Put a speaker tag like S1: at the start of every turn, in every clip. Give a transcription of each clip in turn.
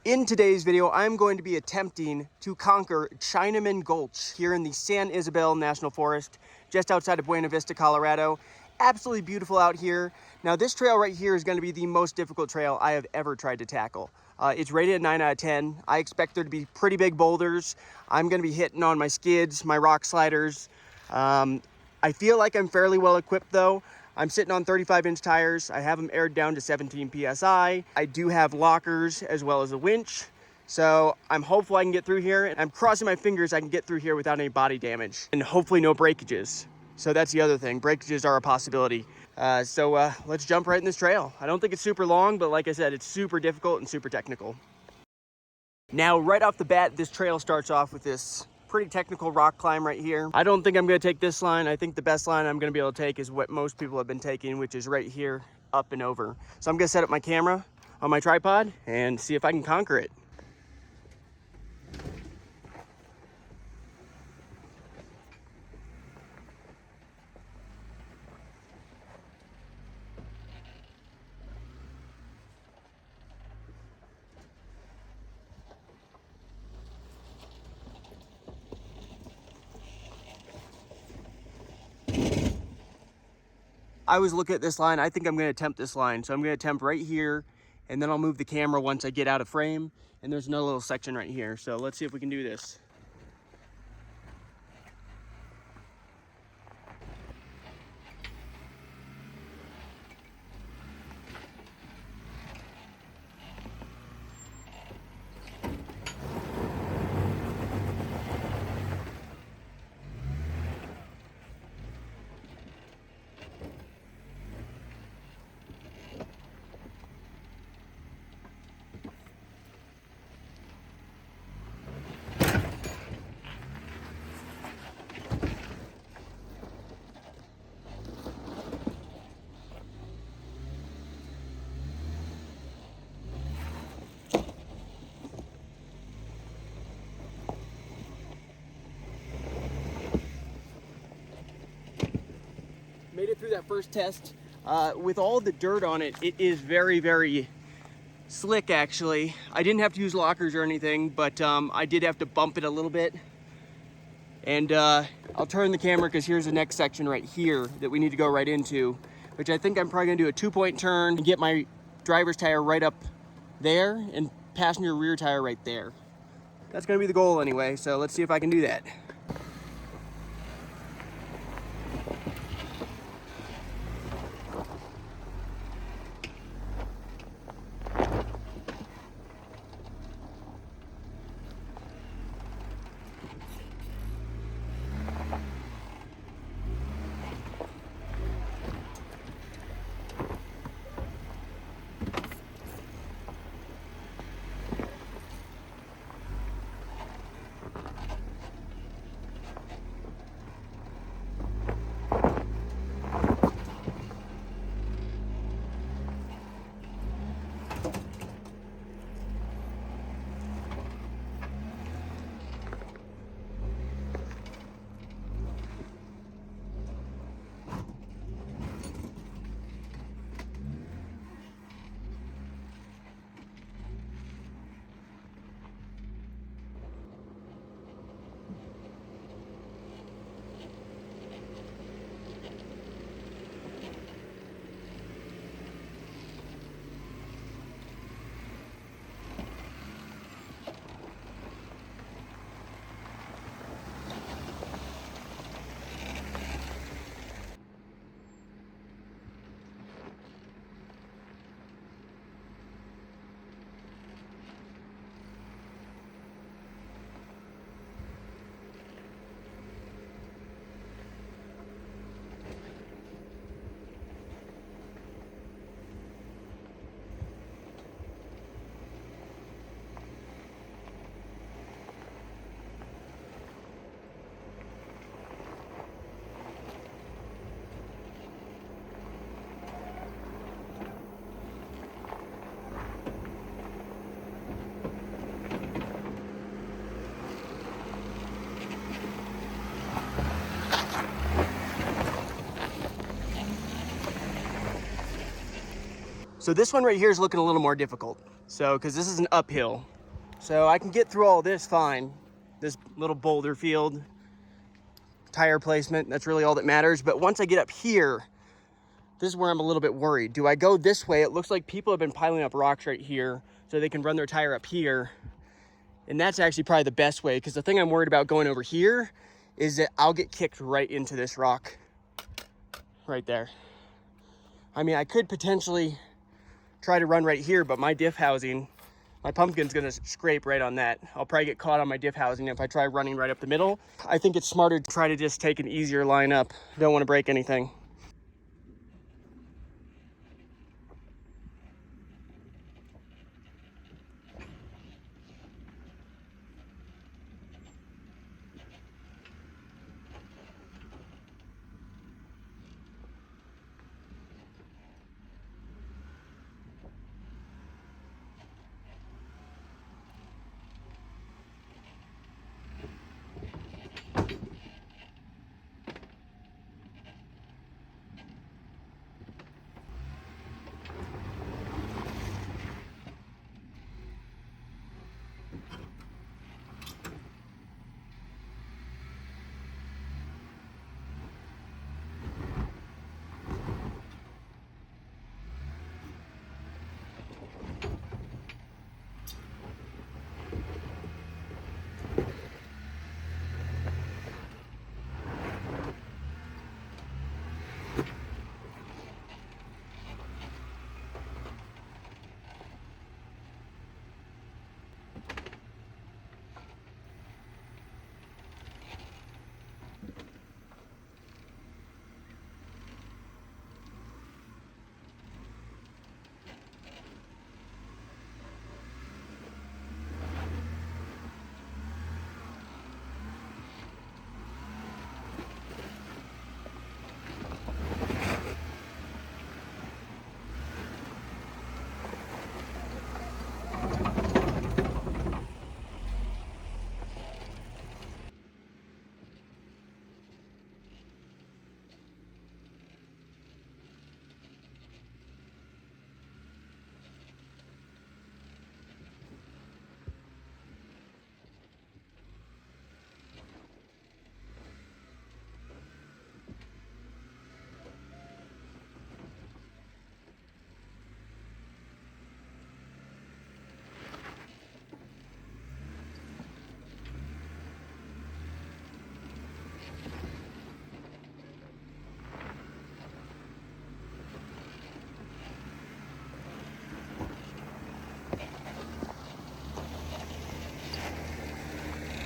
S1: In today's video, I'm going to be attempting to conquer Chinaman Gulch here in the San Isabel National Forest, just outside of Buena Vista, Colorado. Absolutely beautiful out here. Now this trail right here is going to be the most difficult trail I have ever tried to tackle. It's rated a 9 out of 10. I expect there to be pretty big boulders. I'm going to be hitting on my skids, my rock sliders. I feel like I'm fairly well equipped though. I'm sitting on 35-inch tires. I have them aired down to 17 PSI. I do have lockers as well as a winch. So I'm hopeful I can get through here, and I'm crossing my fingers I can get through here without any body damage and hopefully no breakages. So that's the other thing. Breakages are a possibility. Let's jump right in this trail. I don't think it's super long, but like I said, it's super difficult and super technical. Now, right off the bat, this trail starts off with this pretty technical rock climb right here. I don't think I'm going to take this line. I think the best line I'm going to be able to take is what most people have been taking, which is right here, up and over. So I'm going to set up my camera on my tripod and see if I can conquer it. I was looking at this line. I think I'm going to attempt this line. So I'm going to attempt right here, and then I'll move the camera once I get out of frame. And there's another little section right here. So let's see if we can do this. Made it through that first test. With all the dirt on it, it is very, very slick actually. I didn't have to use lockers or anything, but I did have to bump it a little bit. And I'll turn the camera because here's the next section right here that we need to go right into, which I think I'm probably gonna do a 2-point turn and get my driver's tire right up there and passenger rear tire right there. That's gonna be the goal anyway, so let's see if I can do that. So this one right here is looking a little more difficult. So, because this is an uphill. So I can get through all this fine. This little boulder field, tire placement, that's really all that matters. But once I get up here, this is where I'm a little bit worried. Do I go this way? It looks like people have been piling up rocks right here so they can run their tire up here. And that's actually probably the best way, because the thing I'm worried about going over here is that I'll get kicked right into this rock right there. I mean, I could potentially try to run right here, but my diff housing, my pumpkin's gonna scrape right on that. I'll probably get caught on my diff housing if I try running right up the middle. I think it's smarter to try to just take an easier line up. Don't wanna break anything.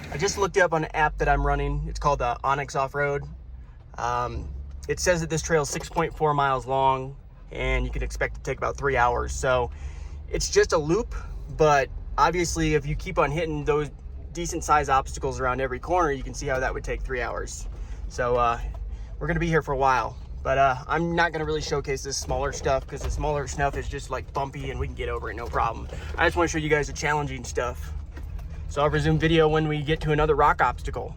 S1: I just looked up on an app that I'm running. It's called Onyx Off-Road. It says that this trail is 6.4 miles long and you can expect it to take about 3 hours. So it's just a loop, but obviously if you keep on hitting those decent sized obstacles around every corner, you can see how that would take 3 hours. So we're gonna be here for a while, but I'm not gonna really showcase this smaller stuff because the smaller stuff is just like bumpy and we can get over it, no problem. I just wanna show you guys the challenging stuff. So I'll resume video when we get to another rock obstacle.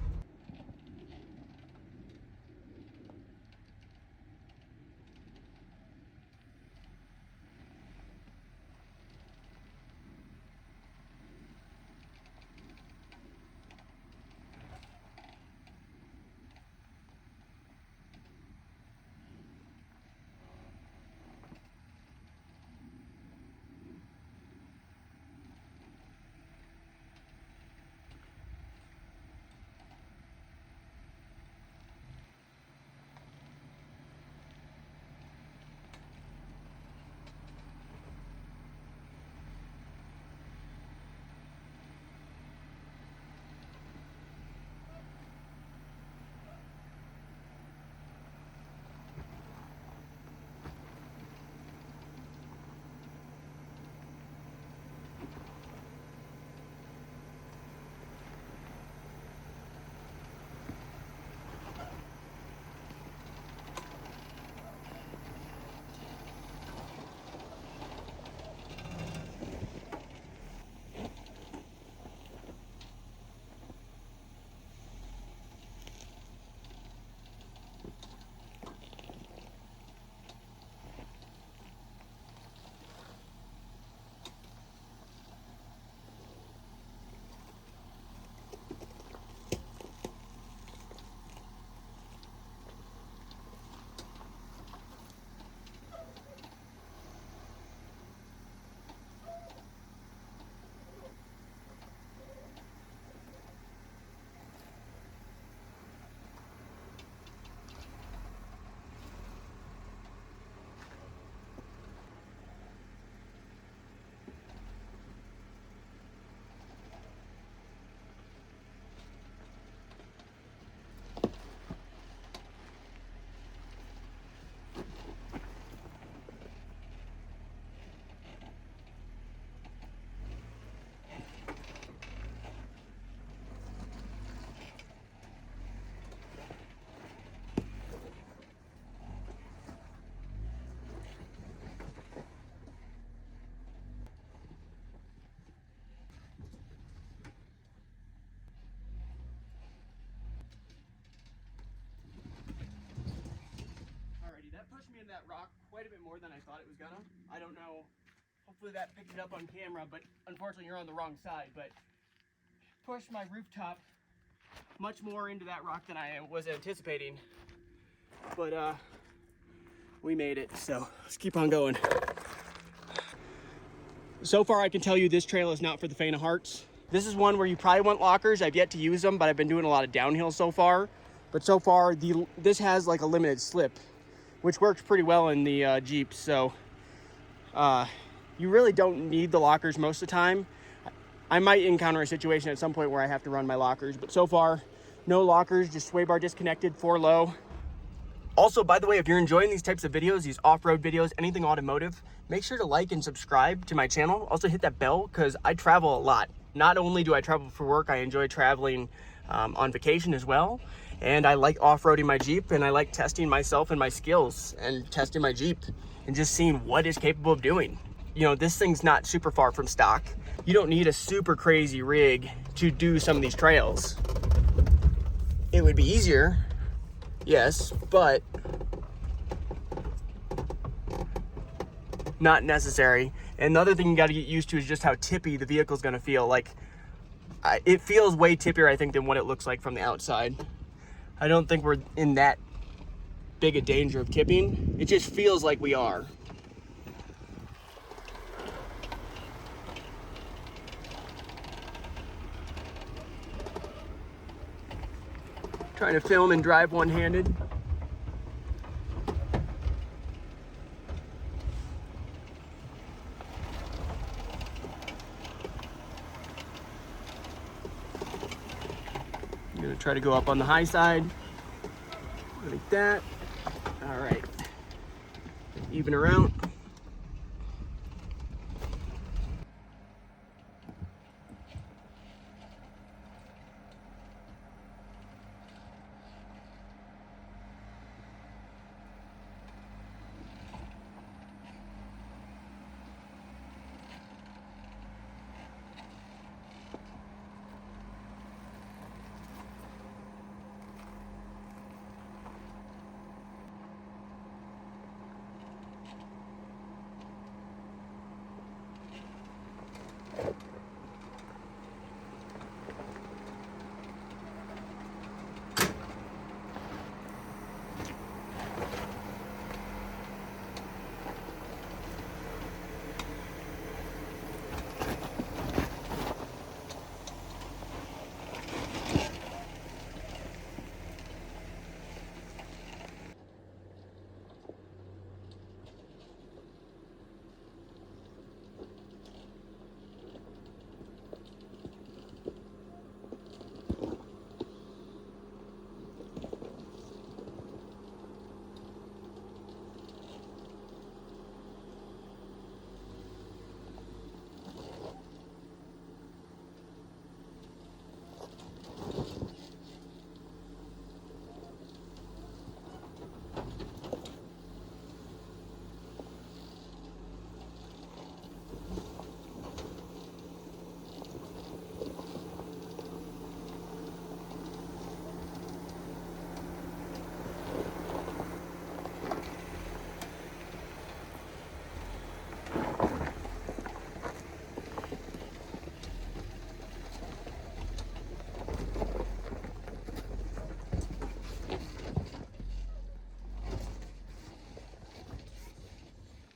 S1: a bit more than I thought it was gonna. I don't know. Hopefully that picked it up on camera, but unfortunately you're on the wrong side. But pushed my rooftop much more into that rock than I was anticipating. But we made it, so let's keep on going. So far I can tell you this trail is not for the faint of hearts. This is one where you probably want lockers. I've yet to use them, but I've been doing a lot of downhill so far. But so far, this has like a limited slip, which works pretty well in the Jeep. So you really don't need the lockers most of the time. I might encounter a situation at some point where I have to run my lockers, but so far, no lockers, just sway bar disconnected, 4 low. Also, by the way, if you're enjoying these types of videos, these off-road videos, anything automotive, make sure to like and subscribe to my channel. Also hit that bell because I travel a lot. Not only do I travel for work, I enjoy traveling on vacation as well. And I like off-roading my Jeep, and I like testing myself and my skills and testing my Jeep and just seeing what it's capable of doing. You know, this thing's not super far from stock. You don't need a super crazy rig to do some of these trails. It would be easier, yes, but not necessary. And the other thing you got to get used to is just how tippy the vehicle's going to feel. Like, it feels way tippier, I think, than what it looks like from the outside. I don't think we're in that big a danger of tipping. It just feels like we are. Trying to film and drive one-handed. I'm gonna try to go up on the high side, like that. All right, even her out.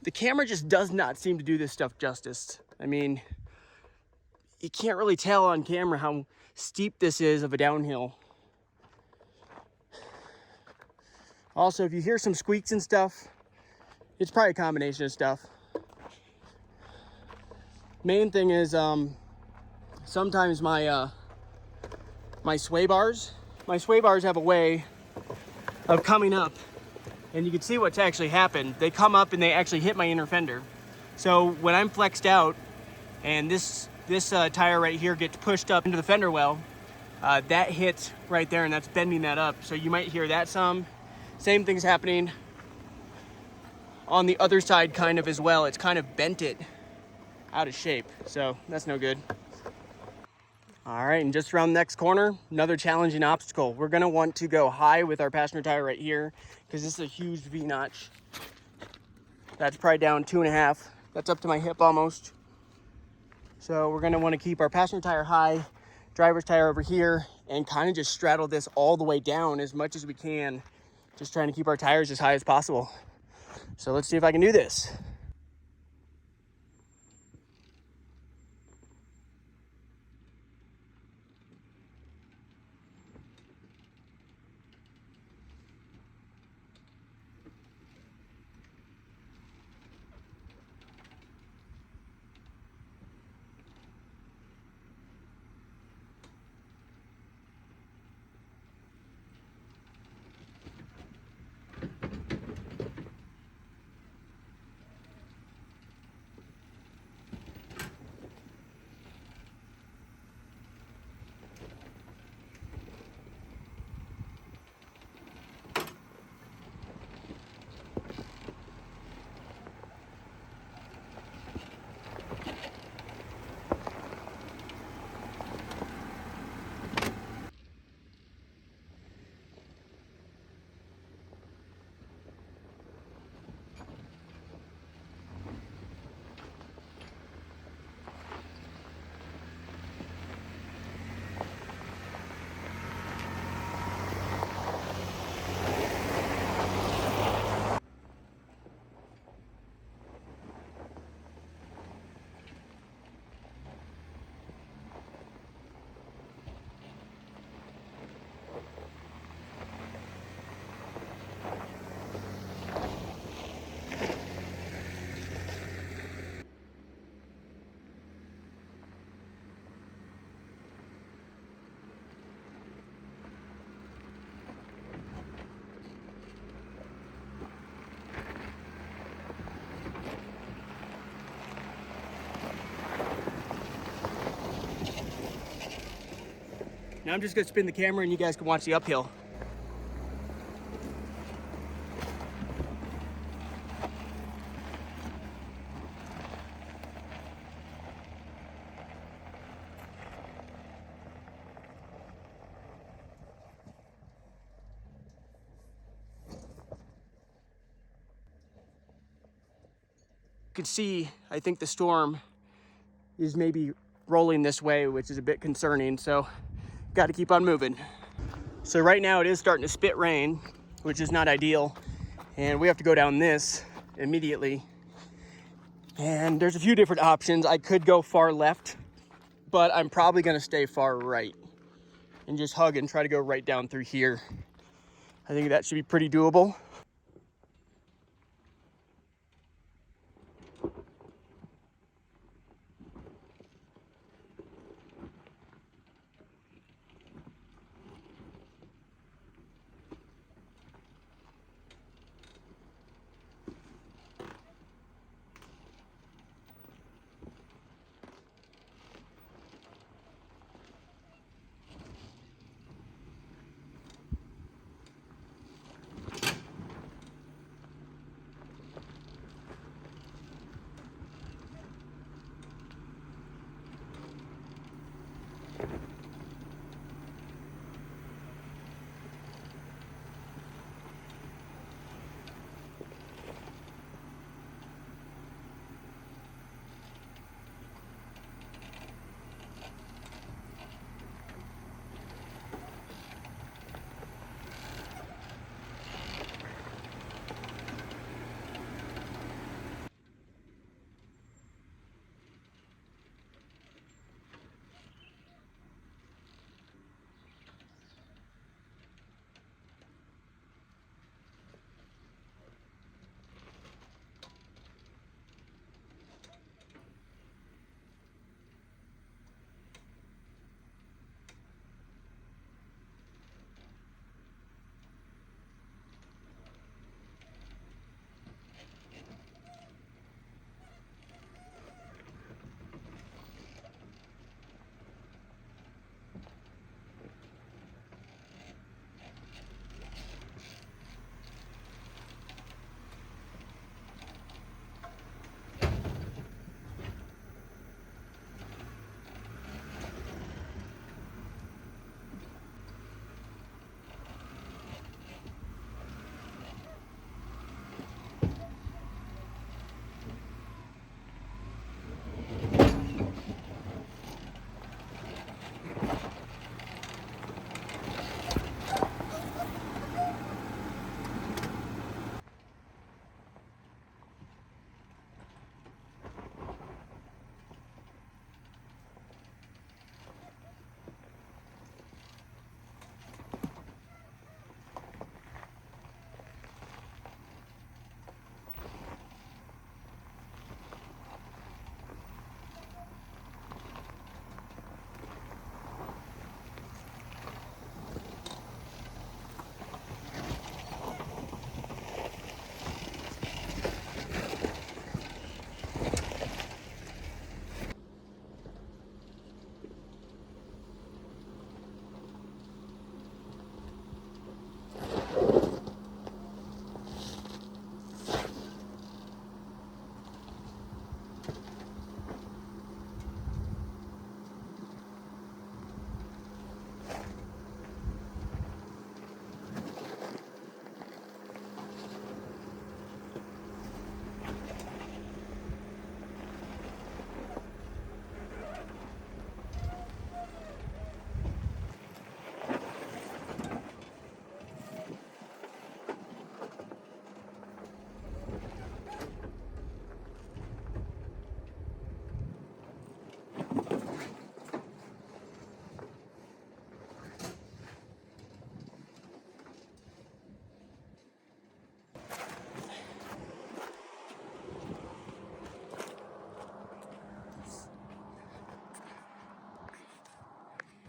S1: The camera just does not seem to do this stuff justice. I mean, you can't really tell on camera how steep this is of a downhill. Also, if you hear some squeaks and stuff, it's probably a combination of stuff. Main thing is sometimes my sway bars have a way of coming up, and you can see what's actually happened. They come up and they actually hit my inner fender. So when I'm flexed out and this tire right here gets pushed up into the fender well, that hits right there and that's bending that up. So you might hear that some. Same thing's happening on the other side kind of as well. It's kind of bent it out of shape, so that's no good. All right, and just around the next corner, another challenging obstacle. We're gonna want to go high with our passenger tire right here because this is a huge V-notch. That's probably down 2.5. That's up to my hip almost. So we're gonna wanna keep our passenger tire high, driver's tire over here, and kind of just straddle this all the way down as much as we can. Just trying to keep our tires as high as possible. So let's see if I can do this. Now I'm just gonna spin the camera and you guys can watch the uphill. You can see, I think the storm is maybe rolling this way, which is a bit concerning, so got to keep on moving. So right now it is starting to spit rain, which is not ideal, and we have to go down this immediately. And there's a few different options. I could go far left, but I'm probably gonna stay far right and just hug and try to go right down through here. I think that should be pretty doable.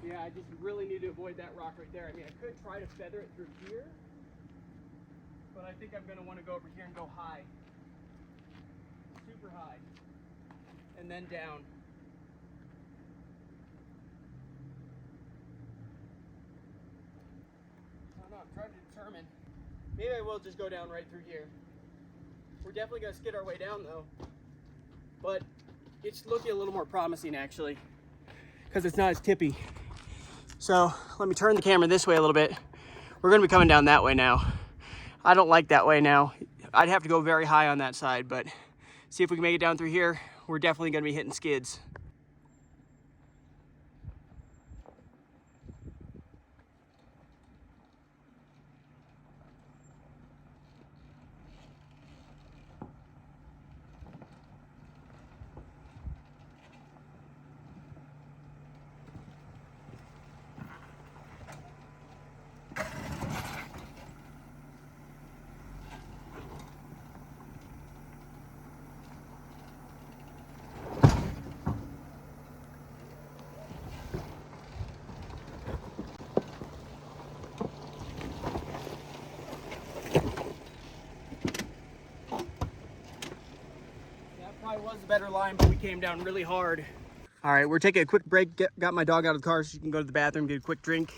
S1: Yeah, I just really need to avoid that rock right there. I mean, I could try to feather it through here, but I think I'm going to want to go over here and go high. Super high. And then down. I don't know, I'm trying to determine. Maybe I will just go down right through here. We're definitely going to skid our way down though. But it's looking a little more promising actually, because it's not as tippy. So let me turn the camera this way a little bit. We're going to be coming down that way now. I don't like that way now. I'd have to go very high on that side, but see if we can make it down through here. We're definitely going to be hitting skids. Was a better line, but we came down really hard. All right, we're taking a quick break. Got my dog out of the car so she can go to the bathroom, get a quick drink.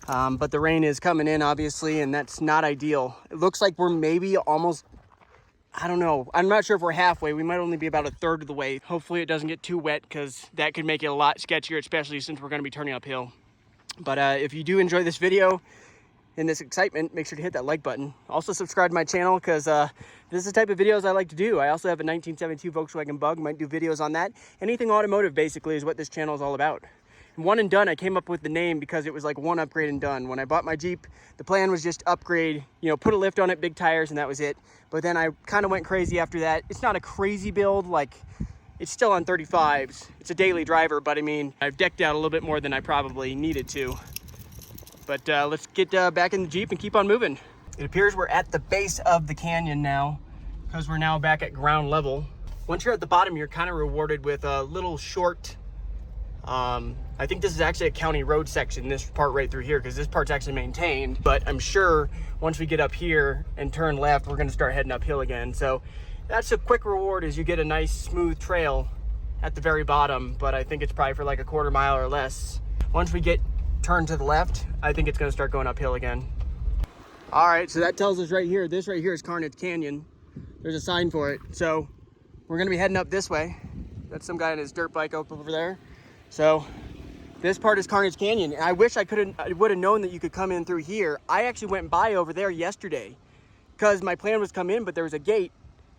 S1: But the rain is coming in, obviously, and that's not ideal. It looks like we're maybe almost, I don't know. I'm not sure if we're halfway. We might only be about a third of the way. Hopefully it doesn't get too wet because that could make it a lot sketchier, especially since we're going to be turning uphill. But if you do enjoy this video, in this excitement, make sure to hit that like button. Also subscribe to my channel because this is the type of videos I like to do. I also have a 1972 Volkswagen Bug, might do videos on that. Anything automotive basically is what this channel is all about. And One and Done, I came up with the name because it was like one upgrade and done. When I bought my Jeep, the plan was just upgrade, you know, put a lift on it, big tires, and that was it. But then I kind of went crazy after that. It's not a crazy build, like it's still on 35s. It's a daily driver, but I mean, I've decked out a little bit more than I probably needed to. But let's get back in the Jeep and keep on moving. It appears we're at the base of the canyon now because we're now back at ground level. Once you're at the bottom, you're kind of rewarded with a little short, I think this is actually a county road section, this part right through here, because this part's actually maintained. But I'm sure once we get up here and turn left, we're gonna start heading uphill again. So that's a quick reward, is you get a nice smooth trail at the very bottom, but I think it's probably for like a quarter mile or less. Once we get turn to the left, I think it's going to start going uphill again. All right, so that tells us right here, this right here is Carnage Canyon. There's a sign for it. So we're going to be heading up this way. That's some guy on his dirt bike up over there. So this part is Carnage Canyon. And I wish I would have known that you could come in through here. I actually went by over there yesterday because my plan was come in, but there was a gate.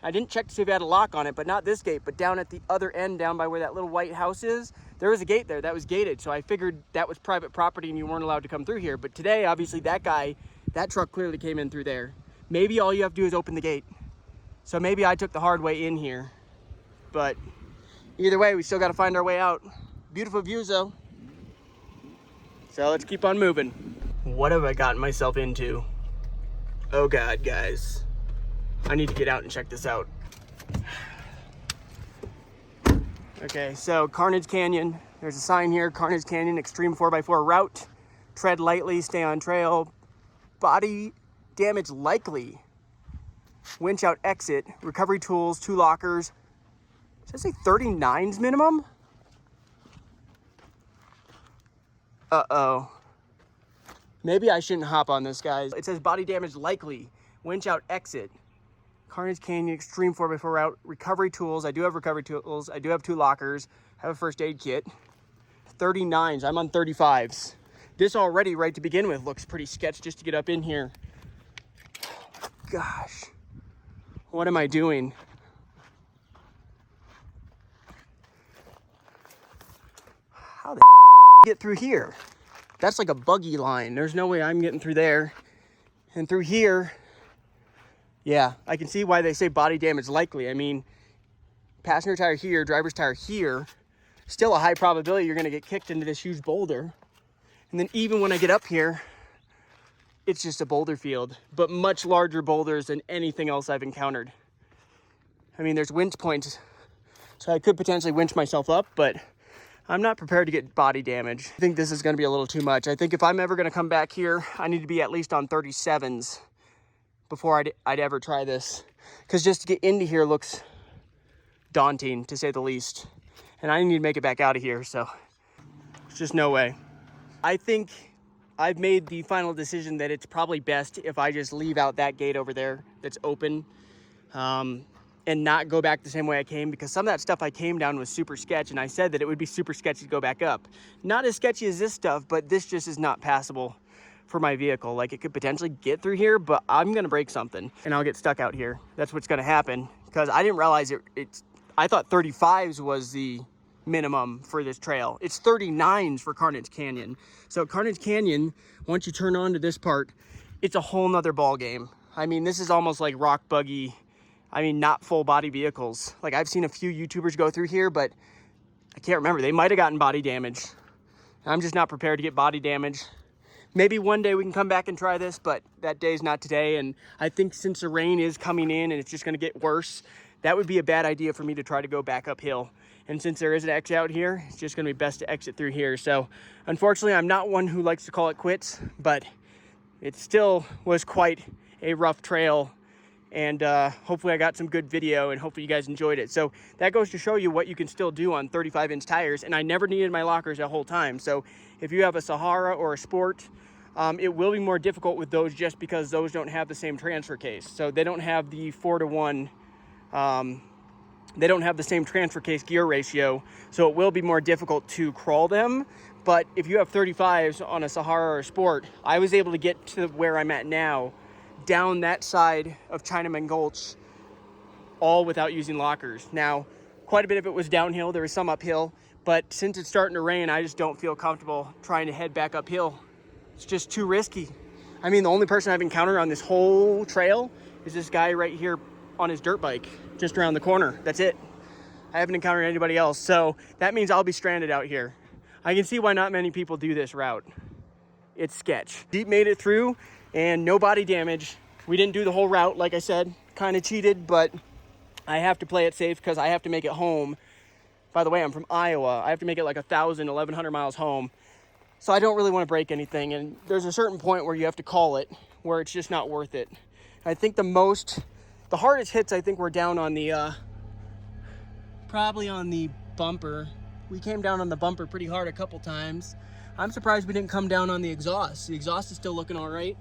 S1: I didn't check to see if it had a lock on it, but not this gate, but down at the other end, down by where that little white house is, there was a gate there that was gated. So I figured that was private property and you weren't allowed to come through here. But today, obviously that truck clearly came in through there. Maybe all you have to do is open the gate. So maybe I took the hard way in here, but either way, we still got to find our way out. Beautiful views though. So let's keep on moving. What have I gotten myself into? Oh God, guys. I need to get out and check this out. Okay, so Carnage Canyon. There's a sign here, Carnage Canyon, extreme 4x4 route. Tread lightly, stay on trail. Body damage likely. Winch out exit. Recovery tools, 2 lockers. Does that say 39's minimum? Uh-oh. Maybe I shouldn't hop on this, guys. It says body damage likely. Winch out exit. Carnage Canyon, extreme 4x4 route, recovery tools. I do have recovery tools. I do have 2 lockers. I have a first aid kit. 39s. I'm on 35s. This already, right to begin with, looks pretty sketch just to get up in here. Gosh. What am I doing? How the get through here? That's like a buggy line. There's no way I'm getting through there. And through here, yeah, I can see why they say body damage likely. I mean, passenger tire here, driver's tire here, still a high probability you're gonna get kicked into this huge boulder. And then even when I get up here, it's just a boulder field, but much larger boulders than anything else I've encountered. I mean, there's winch points, so I could potentially winch myself up, but I'm not prepared to get body damage. I think this is gonna be a little too much. I think if I'm ever gonna come back here, I need to be at least on 37s before I'd ever try this. Because just to get into here looks daunting, to say the least. And I need to make it back out of here, so there's just no way. I think I've made the final decision that it's probably best if I just leave out that gate over there that's open, and not go back the same way I came, because some of that stuff I came down was super sketch, and I said that it would be super sketchy to go back up. Not as sketchy as this stuff, but this just is not passable for my vehicle. Like, it could potentially get through here, but I'm gonna break something and I'll get stuck out here. That's what's gonna happen, because I didn't realize I thought 35s was the minimum for this trail. It's 39s for Carnage Canyon. So Carnage Canyon, once you turn on to this part, it's a whole nother ball game. I mean, this is almost like rock buggy. I mean, not full body vehicles. Like, I've seen a few YouTubers go through here, but I can't remember. They might have gotten body damage. I'm just not prepared to get body damage. Maybe one day we can come back and try this, but that day's not today. And I think since the rain is coming in and it's just gonna get worse, that would be a bad idea for me to try to go back uphill. And since there is an exit out here, it's just gonna be best to exit through here. So unfortunately, I'm not one who likes to call it quits, but it still was quite a rough trail. And hopefully I got some good video, and hopefully you guys enjoyed it. So that goes to show you what you can still do on 35-inch tires. And I never needed my lockers the whole time. So if you have a Sahara or a Sport, it will be more difficult with those, just because those don't have the same transfer case. So they don't have the 4-to-1, they don't have the same transfer case gear ratio. So it will be more difficult to crawl them. But if you have 35s on a Sahara or a Sport, I was able to get to where I'm at now, down that side of Chinaman Gulch, all without using lockers. Now, quite a bit of it was downhill. There was some uphill, but since it's starting to rain, I just don't feel comfortable trying to head back uphill. It's just too risky. I mean, the only person I've encountered on this whole trail is this guy right here on his dirt bike, just around the corner. That's it. I haven't encountered anybody else. So that means I'll be stranded out here. I can see why not many people do this route. It's sketch. Jeep made it through and no body damage. We didn't do the whole route, like I said, kind of cheated, but I have to play it safe because I have to make it home. By the way, I'm from Iowa. I have to make it like 1,000, 1,100 miles home. So I don't really want to break anything. And there's a certain point where you have to call it, where it's just not worth it. I think the hardest hits, I think, were down on the, probably on the bumper. We came down on the bumper pretty hard a couple times. I'm surprised we didn't come down on the exhaust. The exhaust is still looking all right.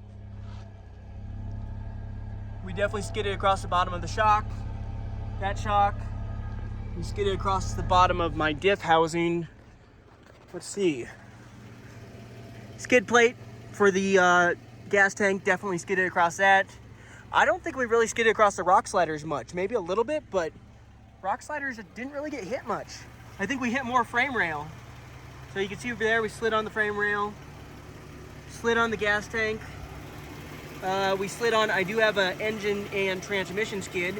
S1: We definitely skidded across the bottom of the shock, that shock. We skidded across the bottom of my diff housing. Let's see. Skid plate for the gas tank, definitely skidded across that. I don't think we really skidded across the rock sliders much. Maybe a little bit, but rock sliders didn't really get hit much. I think we hit more frame rail. So you can see over there, we slid on the frame rail, slid on the gas tank. We slid on, I do have an engine and transmission skid.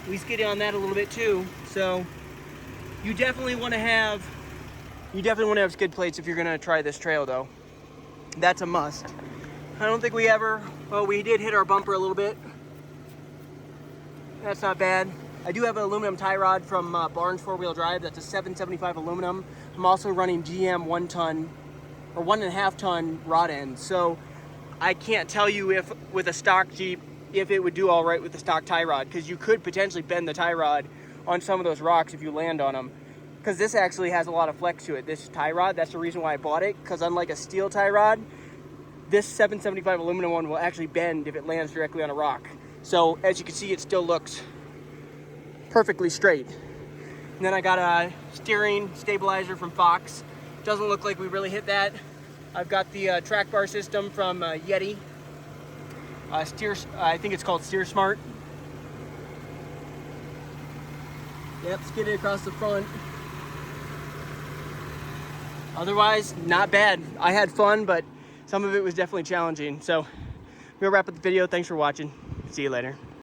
S1: We skidded on that a little bit too. So you definitely want to have skid plates if you're gonna try this trail though. That's a must. I don't think we did hit our bumper a little bit. That's not bad. I do have an aluminum tie rod from Barnes 4-wheel drive. That's a 775 aluminum. I'm also running GM 1-ton or 1.5-ton rod ends. So I can't tell you if with a stock Jeep, if it would do all right with the stock tie rod, because you could potentially bend the tie rod on some of those rocks if you land on them. Because this actually has a lot of flex to it, this tie rod. That's the reason why I bought it, because unlike a steel tie rod, this 775 aluminum one will actually bend if it lands directly on a rock. So as you can see, it still looks perfectly straight. And then I got a steering stabilizer from Fox. Doesn't look like we really hit that. I've got the track bar system from Yeti. I think it's called Steer Smart. Yep, skidded across the front. Otherwise, not bad. I had fun, but some of it was definitely challenging. So we'll wrap up the video. Thanks for watching. See you later.